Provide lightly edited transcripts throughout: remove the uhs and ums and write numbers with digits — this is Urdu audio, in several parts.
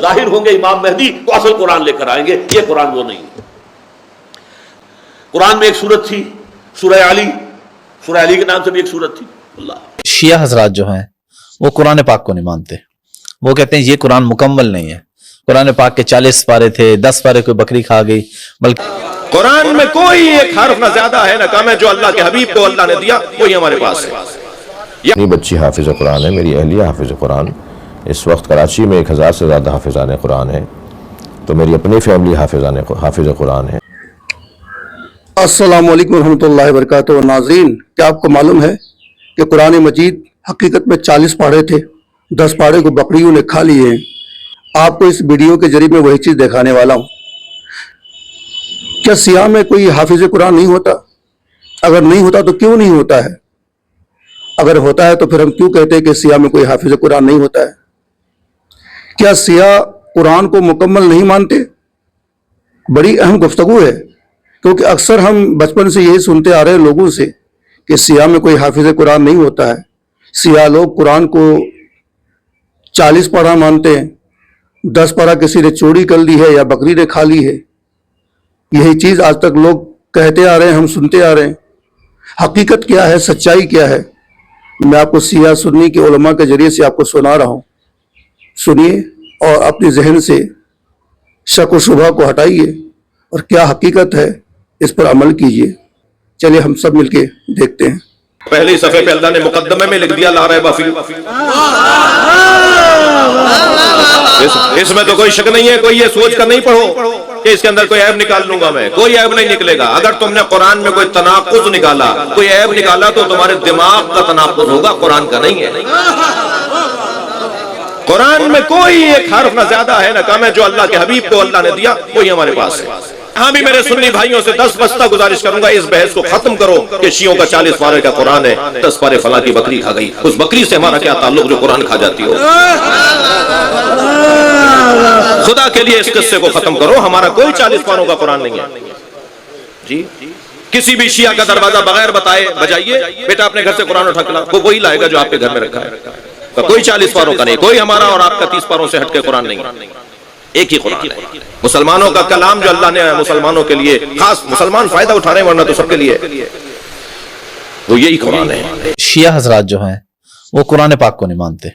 ظاہر ہوں گے امام مہدی تو اصل قرآن لے کر آئیں گے، یہ قرآن وہ نہیں ہے۔ قرآن میں ایک سورت تھی سورہ علی کے نام سے بھی ایک سورت تھی۔ اللہ شیعہ حضرات جو ہیں وہ قرآن پاک کو نہیں مانتے، وہ کہتے ہیں یہ قرآن مکمل نہیں ہے، قرآن پاک کے 40 پارے تھے، 10 پارے کوئی بکری کھا گئی، بلکہ قرآن میں کوئی ایک حرف نہ زیادہ ہے نہ کم ہے، جو اللہ کے حبیب کو اللہ نے دیا وہی ہمارے پاس ہے۔ میری بچی حافظ قرآن ہے، میری اہلیہ حافظ قرآن، اس وقت کراچی میں 1000 سے زیادہ حافظان قرآن ہیں، تو میری اپنی فیملی حافظ قرآن ہے۔ السلام علیکم ورحمۃ اللہ وبرکاتہ۔ ناظرین، کیا آپ کو معلوم ہے کہ قرآن مجید حقیقت میں 40 پارے تھے، 10 پارے کو بکریوں نے کھا لیے ہیں۔ آپ کو اس ویڈیو کے ذریعے میں وہی چیز دکھانے والا ہوں۔ کیا سیاہ میں کوئی حافظ قرآن نہیں ہوتا؟ اگر نہیں ہوتا تو کیوں نہیں ہوتا ہے؟ اگر ہوتا ہے تو پھر ہم کیوں کہتے ہیں کہ سیاہ میں کوئی حافظ قرآن نہیں ہوتا ہے؟ کیا سیاہ قرآن کو مکمل نہیں مانتے؟ بڑی اہم گفتگو ہے، کیونکہ اکثر ہم بچپن سے یہی سنتے آ رہے ہیں لوگوں سے کہ سیاہ میں کوئی حافظ قرآن نہیں ہوتا ہے۔ سیاہ لوگ قرآن کو 40 پارہ مانتے ہیں، 10 پارہ کسی نے چوری کر لی ہے یا بکری نے کھا لی ہے۔ یہی چیز آج تک لوگ کہتے آ رہے ہیں، ہم سنتے آ رہے ہیں۔ حقیقت کیا ہے، سچائی کیا ہے، میں آپ کو سیاہ سنی کے علماء کے ذریعے سے آپ کو سنا رہا ہوں۔ سنیے اور اپنے ذہن سے شک و شبہ کو ہٹائیے اور کیا حقیقت ہے اس پر عمل کیجیے۔ چلیے ہم سب مل کے دیکھتے ہیں۔ پہلی صفحے پہ اللہ نے مقدمے میں لکھ دیا لا ریب فیہ، اس میں تو کوئی شک نہیں ہے، کوئی یہ سوچ کر نہیں پڑھو کہ اس کے اندر کوئی عیب نکال لوں گا میں، کوئی عیب نہیں نکلے گا۔ اگر تم نے قرآن میں کوئی تناقض نکالا، کوئی عیب نکالا تو تمہارے دماغ کا تناقض ہوگا، قرآن کا نہیں ہے۔ قرآن میں کوئی ایک حرف نہ زیادہ ہے نہ کم ہے، جو اللہ کے حبیب کو اللہ نے دیا وہی ہمارے پاس ہے۔ ہاں بھی میرے سنی بھائیوں سے دستبستہ گزارش کروں گا، اس بحث کو ختم کرو کہ شیعوں کا 40 پارے کا قرآن ہے، 10 پارے فلاں کی بکری کھا گئی، اس بکری سے ہمارا کیا تعلق جو قرآن کھا جاتی ہو؟ خدا کے لیے اس قصے کو ختم کرو، ہمارا کوئی 40 پاروں کا قرآن نہیں ہے۔ جی کسی بھی شیعہ کا دروازہ بغیر بتائے بجائیے، بیٹا اپنے گھر سے قرآن اٹھا کے لا، وہ وہی لائے گا جو آپ کے گھر میں رکھا ہے۔ کوئی 40 پاروں کا نہیں، کوئی ہمارا اور آپ کا 30 پاروں سے ہٹ کے قرآن نہیں، ایک ہی قرآن ہے۔ مسلمانوں کا کلام جو اللہ نے مسلمانوں کے لیے خاص، مسلمان فائدہ اٹھا رہے ہیں ورنہ تو سب کے لیے، وہ یہی قرآن ہے۔ شیعہ حضرات جو ہیں وہ قرآن پاک کو نہیں مانتے،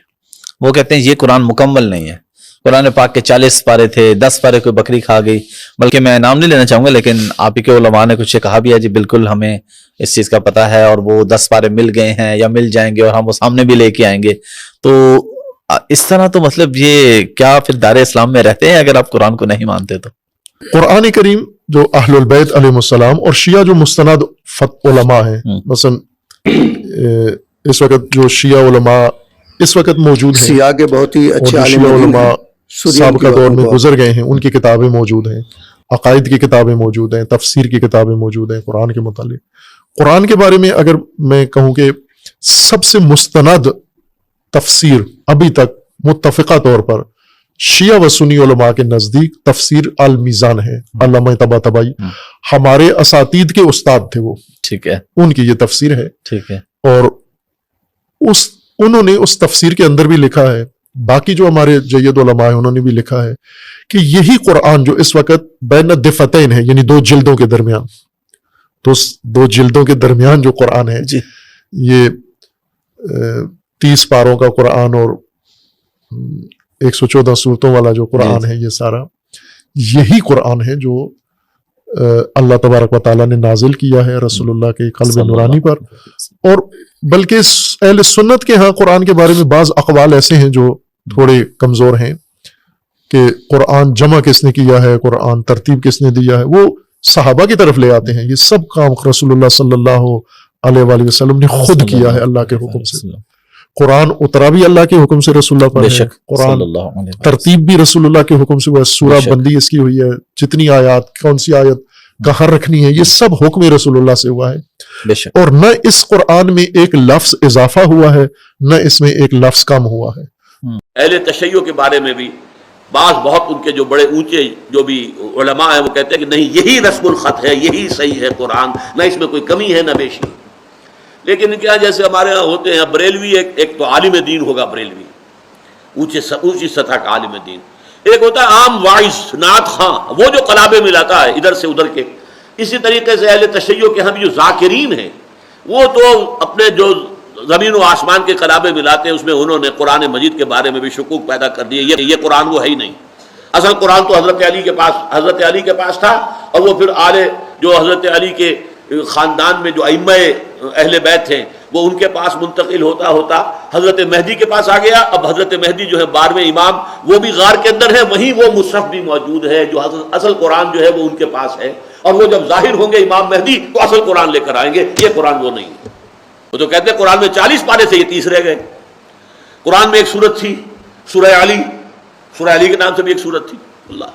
وہ کہتے ہیں یہ قرآن مکمل نہیں ہے، قرآن پاک کے 40 پارے تھے، 10 پارے کوئی بکری کھا گئی، بلکہ میں نام نہیں لینا چاہوں گا لیکن آپ ہی کے علماء نے کچھ کہا بھی ہے، جی بالکل ہمیں اس چیز کا پتہ ہے اور وہ 10 پارے مل گئے ہیں یا مل جائیں گے اور ہم وہ سامنے بھی لے کے آئیں گے۔ تو اس طرح تو مطلب یہ کیا پھر دار اسلام میں رہتے ہیں اگر آپ قرآن کو نہیں مانتے تو؟ قرآن کریم جو اہل البیت علیہ السلام اور شیعہ جو مستند علماء ہیں، مثلا اس وقت جو شیعہ علماء اس وقت موجود ہیں، سیاہ کے بہت ہی اچھے اور شیعہ علماء سابقہ دور میں گزر گئے ہیں، ان کی کتابیں موجود ہیں، عقائد کی کتابیں موجود ہیں، تفسیر کی کتابیں موجود ہیں قرآن کے متعلق۔ قرآن کے بارے میں اگر میں کہوں کہ سب سے مستند تفسیر ابھی تک متفقہ طور پر شیعہ و سنی علماء کے نزدیک تفسیر المیزان ہے، علامہ طباطبائی، ہمارے اساتید کے استاد تھے وہ، ٹھیک ہے، ان کی یہ تفسیر ہے، ٹھیک ہے، اور انہوں نے اس تفسیر کے اندر بھی لکھا ہے، باقی جو ہمارے جید علماء ہیں انہوں نے بھی لکھا ہے کہ یہی قرآن جو اس وقت بین الدفتین ہے، یعنی 2 جلدوں کے درمیان، تو 2 جلدوں کے درمیان جو قرآن ہے، جی یہ 30 پاروں کا قرآن اور 114 صورتوں والا جو قرآن ہے، یہ سارا یہی قرآن ہے جو اللہ تبارک و تعالیٰ نے نازل کیا ہے رسول اللہ کے قلب نورانی پر۔ اور بلکہ اہل سنت کے ہاں قرآن کے بارے میں بعض اقوال ایسے ہیں جو تھوڑے کمزور ہیں کہ قرآن جمع کس نے کیا ہے، قرآن ترتیب کس نے دیا ہے، وہ صحابہ کی طرف لے آتے ہیں۔ یہ سب کام رسول اللہ صلی اللہ علیہ وآلہ وسلم نے خود کیا ہے اللہ کے حکم سے۔ قرآن اترا بھی اللہ کے حکم سے رسول اللہ پر ہے، قرآن ترتیب بھی رسول اللہ کے حکم سے ہوا ہے، سورہ بندی اس کی ہوئی ہے، جتنی آیات، کون سی آیت کہاں رکھنی ہے، یہ سب حکم رسول اللہ سے ہوا ہے۔ اور نہ اس قرآن میں ایک لفظ اضافہ ہوا ہے، نہ اس میں ایک لفظ کم ہوا ہے۔ اہل تشیع کے بارے میں بھی بعض بہت ان کے جو بڑے اونچے جو بھی علماء ہیں وہ کہتے ہیں کہ نہیں، یہی رسم الخط ہے، یہی صحیح ہے قرآن، نہ اس میں کوئی کمی ہے نہ بیشی۔ لیکن کیا جیسے ہمارے ہاں ہوتے ہیں بریلوی، ایک تو عالم دین ہوگا بریلوی، اونچی سطح کا عالم دین، ایک ہوتا ہے عام واعظ نعت خاں، وہ جو کلابے ملاتا ہے ادھر سے ادھر کے. اسی طریقے سے اہل تشیع کے ہم جو ذاکرین ہیں وہ تو اپنے جو زمین و آسمان کے کلابے ملاتے ہیں، اس میں انہوں نے قرآن مجید کے بارے میں بھی شکوک پیدا کر دیے، یہ قرآن وہ ہے ہی نہیں. اصل قرآن تو حضرت علی کے پاس تھا، اور وہ پھر جو حضرت علی کے خاندان میں جو ائمہ اہل بیت ہیں وہ ان کے پاس منتقل ہوتا ہوتا حضرت مہدی کے پاس آ گیا. اب حضرت مہدی جو ہے 12ویں امام، وہ بھی غار کے اندر ہے، وہیں وہ مصحف بھی موجود ہے جو اصل قرآن جو ہے وہ ان کے پاس ہے. اور وہ جب ظاہر ہوں گے امام مہدی تو اصل قرآن لے کر آئیں گے. یہ قرآن وہ نہیں ہے. وہ تو کہتے ہیں قرآن میں 40 پارے تھے، یہ 30 رہ گئے. قرآن میں ایک سورت تھی سورہ علی کے نام سے بھی ایک سورت تھی. اللہ،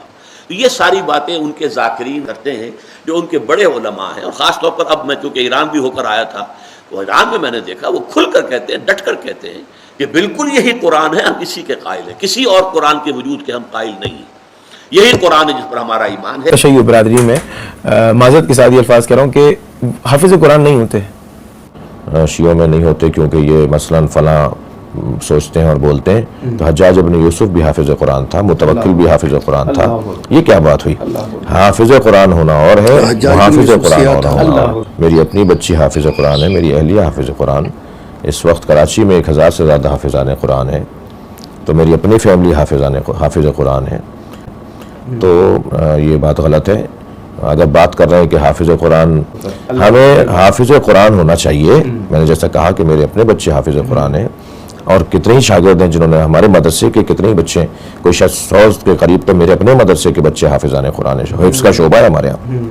یہ ساری باتیں ان کے ذاکرین کرتے ہیں جو ان کے بڑے علماء ہیں. اور خاص طور پر اب میں چونکہ ایران بھی ہو کر آیا تھا تو ایران میں میں نے دیکھا وہ کھل کر کہتے ہیں، ڈٹ کر کہتے ہیں کہ بالکل یہی قرآن ہے، ہم اسی کے قائل ہیں، کسی اور قرآن کے وجود کے ہم قائل نہیں ہیں. یہی قرآن ہے جس پر ہمارا ایمان ہے. تشیع برادری میں معذرت کے ساتھ یہ الفاظ کہہ رہا ہوں کہ حافظ قرآن نہیں ہوتے. شیعوں میں نہیں ہوتے کیونکہ یہ مثلاً فلاں سوچتے ہیں اور بولتے ہیں. تو حجاج ابن یوسف بھی حافظ قرآن تھا، متوکل بھی حافظ قرآن تھا. یہ کیا بات ہوئی؟ حافظ قرآن ہونا اور ہے، حافظ قرآن ہونا. میری اپنی بچی حافظ قرآن ہے، میری اہلیہ حافظ قرآن. اس وقت کراچی میں 1000 سے زیادہ حافظان قرآن ہیں. تو میری اپنی فیملی حافظ قرآن ہے. تو یہ بات غلط ہے. اگر بات کر رہے ہیں کہ حافظ قرآن، ہمیں حافظ قرآن ہونا چاہیے. میں نے جیسا کہا کہ میرے اپنے بچے حافظ قرآن ہیں، اور کتنے ہی شاگرد ہیں جنہوں نے ہمارے مدرسے کے کتنے ہی بچے، کوئی شاید 100 کے قریب تو میرے اپنے مدرسے کے بچے حافظان قرآن ہیں. حفظ کا شعبہ ہے ہمارے یہاں،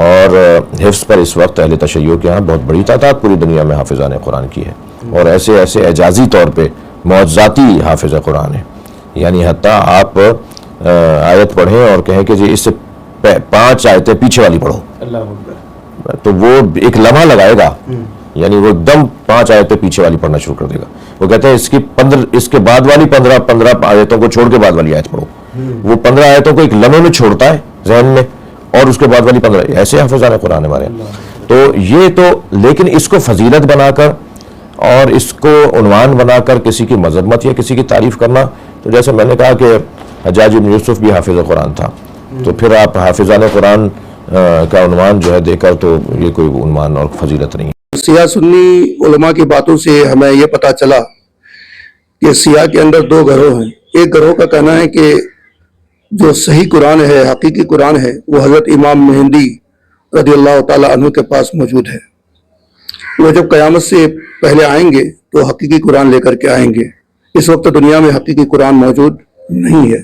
اور حفظ پر اس وقت اہل تشیع کے ہاں بہت بڑی تعداد پوری دنیا میں حافظان قرآن کی ہے. اور ایسے اعجازی طور پہ معجزاتی حافظ قرآن ہے. یعنی حتیٰ آپ آیت پڑھیں اور کہیں کہ جی اس سے 5 آیتیں پیچھے والی پڑھو، تو وہ ایک لمحہ لگائے گا، یعنی وہ ایک دم 5 آیتیں پیچھے والی پڑھنا شروع کر دے گا. وہ کہتے ہیں اس کے بعد والی 15 آیتوں کو چھوڑ کے بعد والی آیت پڑھو. وہ 15 آیتوں کو ایک لمحے میں چھوڑتا ہے ذہن میں، اور اس کے بعد والی 15. ایسے حافظان قرآن ہمارے. تو یہ تو، لیکن اس کو فضیلت بنا کر اور اس کو عنوان بنا کر کسی کی مذمت یا کسی کی تعریف کرنا، تو جیسے میں نے کہا کہ حجاج بن یوسف بھی حافظ قرآن تھا، تو پھر آپ حافظان قرآن کا عنوان جو ہے دے کر، تو یہ کوئی عنوان اور فضیلت نہیں ہے. سیاہ سنی علماء کی باتوں سے ہمیں یہ پتہ چلا کہ سیاہ کے اندر 2 گروہ ہیں. ایک گروہ کا کہنا ہے کہ جو صحیح قرآن ہے، حقیقی قرآن ہے، وہ حضرت امام مہدی رضی اللہ تعالیٰ عنہ کے پاس موجود ہے. وہ جب قیامت سے پہلے آئیں گے تو حقیقی قرآن لے کر کے آئیں گے. اس وقت دنیا میں حقیقی قرآن موجود نہیں ہے.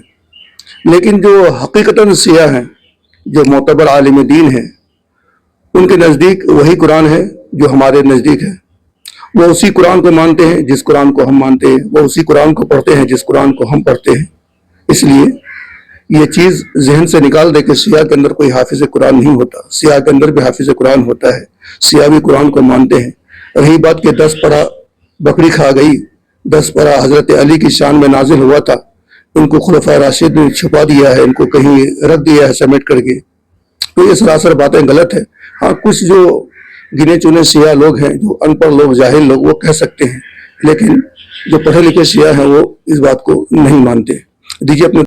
لیکن جو حقیقتاً سیاہ ہیں، جو معتبر عالم دین ہیں، ان کے نزدیک وہی قرآن ہے جو ہمارے نزدیک ہے. وہ اسی قرآن کو مانتے ہیں جس قرآن کو ہم مانتے ہیں، وہ اسی قرآن کو پڑھتے ہیں جس قرآن کو ہم پڑھتے ہیں. اس لیے یہ چیز ذہن سے نکال دے کہ سیاہ کے اندر کوئی حافظ قرآن نہیں ہوتا. سیاہ کے اندر بھی حافظ قرآن ہوتا ہے. سیاہ بھی قرآن کو مانتے ہیں. رہی بات کہ 10 پارہ بکری کھا گئی، 10 پارہ حضرت علی کی شان میں نازل ہوا تھا، ان کو خلفائے راشد نے چھپا دیا ہے، ان کو کہیں رکھ دیا ہے سمیٹ کر کے، تو یہ سراسر باتیں غلط ہیں. ہاں، کچھ جو گنے چنے سیاہ لوگ ہیں، جو ان پڑھ لوگ، جاہل لوگ، وہ کہہ سکتے ہیں، لیکن جو پڑھے لکھے سیاہ ہیں وہ اس بات کو نہیں مانتے. دیجیے اپنے